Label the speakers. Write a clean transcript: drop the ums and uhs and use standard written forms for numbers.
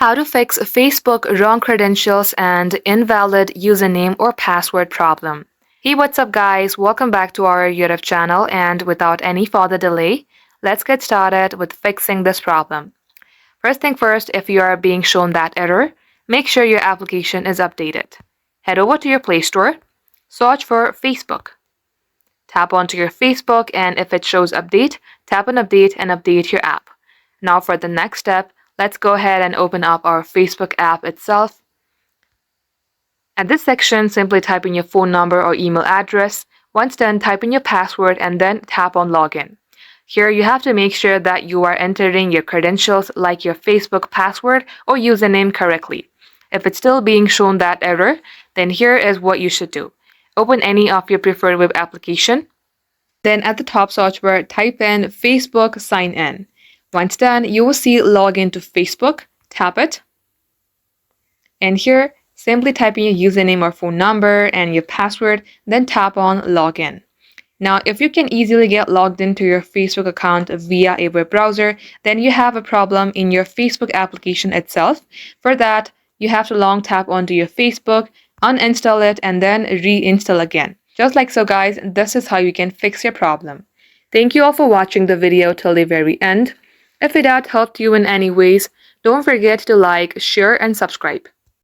Speaker 1: How to fix Facebook wrong credentials and invalid username or password problem. Hey, what's up guys? Welcome back to our YouTube channel, and without any further delay, let's get started with fixing this problem. First thing first, if you are being shown that error, make sure your application is updated. Head over to your Play Store, search for Facebook. Tap onto your Facebook, and if it shows update, tap on update and update your app. Now for the next step, let's go ahead and open up our Facebook app itself. At this section, simply type in your phone number or email address. Once done, type in your password and then tap on login. Here you have to make sure that you are entering your credentials like your Facebook password or username correctly. If it's still being shown that error, then here is what you should do. Open any of your preferred web application. Then at the top search bar, type in Facebook sign in. Once done, you will see login to Facebook. Tap it. And here, simply type in your username or phone number and your password, then tap on login. Now, if you can easily get logged into your Facebook account via a web browser, then you have a problem in your Facebook application itself. For that, you have to long tap onto your Facebook, uninstall it, and then reinstall again. Just like so guys, this is how you can fix your problem. Thank you all for watching the video till the very end. If it had helped you in any ways, don't forget to like, share, and subscribe.